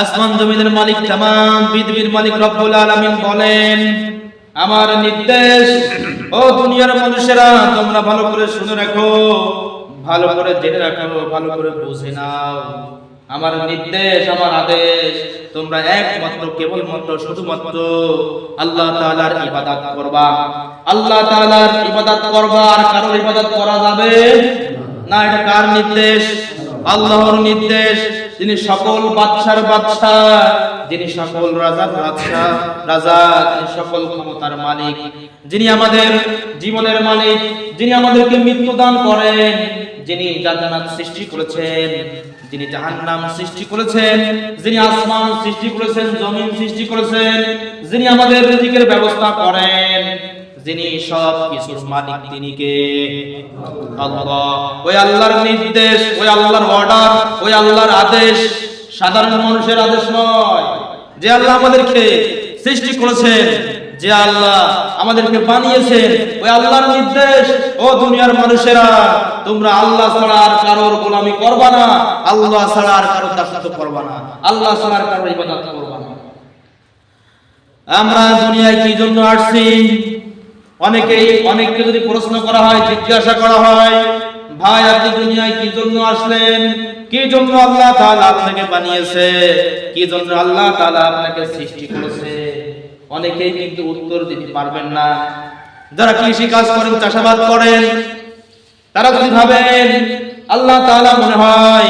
আসমান জমিনের মালিক, তামাম পৃথিবীর মালিক রব্বুল আলামিন বলেন, আমার নির্দেশ, ও দুনিয়ার মানুষেরা তোমরা ভালো করে শুনে রাখো, ভালো করে জেনে রাখো, ভালো করে বুঝে নাও। আমার নির্দেশ, আমার আদেশ, তোমরা একমাত্র কেবলমাত্র শুধুমাত্র আল্লাহ তাআলার ইবাদত করবা। আল্লাহ তাআলার ইবাদত করবা, আর কারোর ইবাদত করা যাবে না। এটা কার নির্দেশ? আল্লাহর নির্দেশ। যিনি সকল বাদশার বাদশা, যিনি সকল রাজার রাজা, যিনি সকল ক্ষমতার মালিক, যিনি আমাদের জীবনের মালিক, যিনি আমাদেরকে মৃত্যু দান করেন, যিনি জান্নাত সৃষ্টি করেছেন, যিনি জাহান্নাম সৃষ্টি করেছেন, যিনি আসমান সৃষ্টি করেছেন, জমিন সৃষ্টি করেছেন, যিনি আমাদের রিজিকের ব্যবস্থা করেন, যিনি সব কিছুর মালিক, তিনি কে? আল্লাহ। ওই আল্লাহর নির্দেশ, ওই আল্লাহর অর্ডার, ওই আল্লাহর আদেশ সাধারণ মানুষের আদেশ নয়। যে আল্লাহ আমাদেরকে সৃষ্টি করেছেন, যে আল্লাহ আমাদেরকে বানিয়েছেন, ওই আল্লাহর নির্দেশ, ও দুনিয়ার মানুষেরা তোমরা আল্লাহ ছাড়া আর কারোর গোলামি করবা না, আল্লাহ ছাড়া আর কারোর দাসত্ব করবা না, আল্লাহ ছাড়া আর কারোর ইবাদত করবা না। আমরা দুনিয়ায় কি জন্য আসছি? অনেককে যদি প্রশ্ন করা হয়, জিজ্ঞাসা করা হয়, ভাই আপনি দুনিয়ায় কি জন্য আসলেন, কি জন্য আল্লাহ তাআলা আপনাকে বানিয়েছে, কি জন্য আল্লাহ তাআলা আপনাকে সৃষ্টি করেছে, অনেকেই কিন্তু উত্তর দিতে পারবেন না। যারা কৃষি কাজ করেন, চাষাবাদ করেন, তারা যদি ভাবেন আল্লাহ তাআলা মনে হয়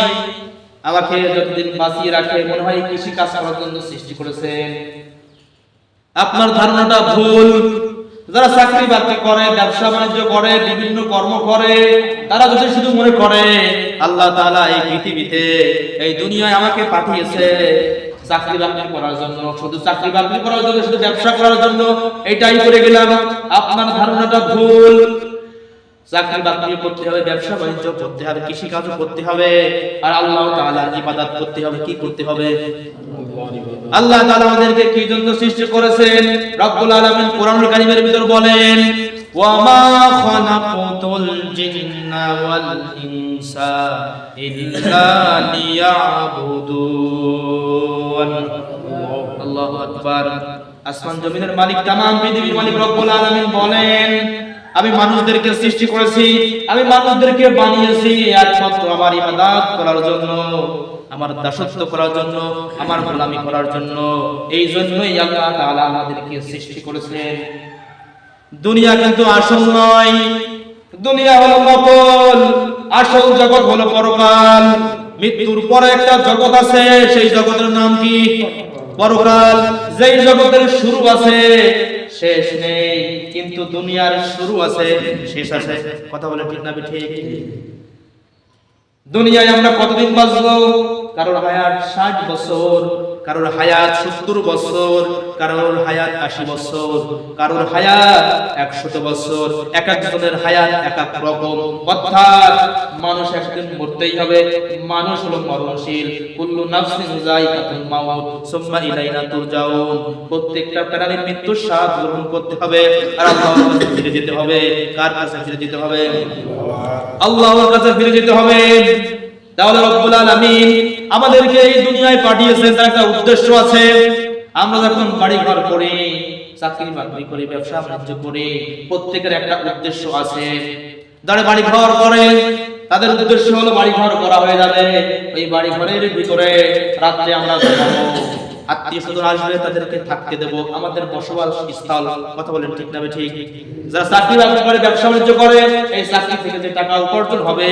আমাকে যতদিন বাঁচিয়ে রাখে, মনে হয় কৃষি কাজ করার জন্য সৃষ্টি করেছেন, আপনার ধারণাটা ভুল। যারা চাকরি বাকরি করে, ব্যবসা বাণিজ্য করে, বিভিন্ন কর্ম করে, তারা যদি শুধু মনে করে আল্লাহ তাআলা এই পৃথিবীতে, এই দুনিয়ায় আমাকে পাঠিয়েছে চাকরি বাকরি করার জন্য, শুধু চাকরি বাকরি করার জন্য, শুধু ব্যবসা করার জন্য, এটাই করে গেলাম, আপনার ধারণাটা ভুল। চাকরি বাকরি করতে হবে, ব্যবসা বাণিজ্য করতে হবে, কৃষি কাজ করতে হবে, আর আল্লাহ তাআলার ইবাদত করতে হবে। কি করতে হবে? আল্লাহ তাআলা আমাদেরকে কি জন্য সৃষ্টি করেছেন? রব্বুল আলামিন কোরআনুল কারীমের ভিতর বলেন, ওয়া মা খালাকাতুল জিন্না ওয়াল ইনসা ইল্লা লিয়াবুদুন। আল্লাহু আকবার। আসমান জমিনের মালিক, তামাম পৃথিবীর মালিক রব্বুল আলামিন বলেন, আমি মানুষদেরকে সৃষ্টি করেছি, আমি মানুষদেরকে বানিয়েছি একমাত্র আমার ইবাদত করার জন্য, আমার দাসত্ব করার জন্য, আমার গোলামি করার জন্য। এই জন্যই আল্লাহ তাআলা আমাদেরকে সৃষ্টি করেছেন। দুনিয়া কিন্তু আসল নয়, দুনিয়া হলো নকল, আসল জগৎ হলো পরকাল। মৃত্যুর পরে একটা জগৎ আছে, সেই জগতের নাম কি? পরকাল। যেই জগতের শুরু আছে, শেষ নেই, কিন্তু দুনিয়ার শুরু আছে, শেষ আছে। কথা বলে ঠিক না ঠিক? দুনিয়ায় আমরা কতদিন বাঁচবো? কারোর হায়াত 60 বছর, কারোর হায়াত 70 বছর, কারোর হায়াত 80 বছর, কারোর হায়াত 100 বছর। এক একজনের হায়াত এক এক রকম। অর্থাৎ মানুষ একদিন মরতেই হবে, মানুষ হলো মরণশীল। কুল্লু নাফসিন যায়িকাতুল মাউত সুম্মা ইলাইনা তুরজাউন। প্রত্যেকটা প্রাণীর মৃত্যুর স্বাদ গ্রহণ করতে হবে, আর আল্লাহর কাছে ফিরে যেতে হবে। কার কাছে ফিরে যেতে হবে? আল্লাহর কাছে ফিরে যেতে হবে। তাহলে রব্বুল আলামিন আমাদেরকে এই দুনিয়ায় পাঠিয়েছেন, তার একটা উদ্দেশ্য আছে। আমরা যখন বাড়ি ঘর করি, চাকরি বাকরি করি, ব্যবসা বাণিজ্য করি, প্রত্যেকের একটা উদ্দেশ্য আছে। যারা বাড়ি ঘর করে, তাদের উদ্দেশ্য হলো বাড়ি ঘর করা হয়ে যাবে, ওই বাড়ি ঘরের ভিতরে রাতে আমরা ঘুমাবো, আত্মীয় স্বজন আসবে, তাদেরকে থাকতে দেব, আমাদের বসবাস স্থল। কথা বলেন ঠিক না ঠিক? যারা চাকরি বাকরি করে, ব্যবসা বাণিজ্য করে, এই চাকরি থেকে যে টাকা উপার্জন হবে,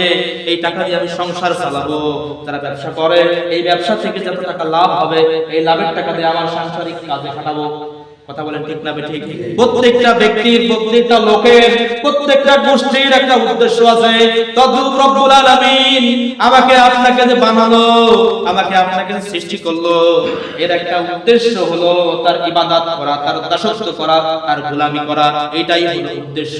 এই টাকা দিয়ে আমি সংসার চালাবো। যারা ব্যবসা করে, এই ব্যবসা থেকে যত টাকা লাভ হবে, এই লাভের টাকা দিয়ে আমার সাংসারিক কাজে খাটাবো। কথা বলেন ঠিক না ঠিক? প্রত্যেকটা ব্যক্তির, প্রত্যেকটা লোকের, প্রত্যেকটা গোষ্ঠীর একটা উদ্দেশ্য আছে। তদ্রূপ রব্বুল আলামিন আমাকে আপনাকে যে বানালো, আমাকে আপনাকে সৃষ্টি করলো, এর একটা উদ্দেশ্য হলো তার ইবাদত করা, তার দাসত্ব করা, তার গোলামি করা। এটাই হলো উদ্দেশ্য।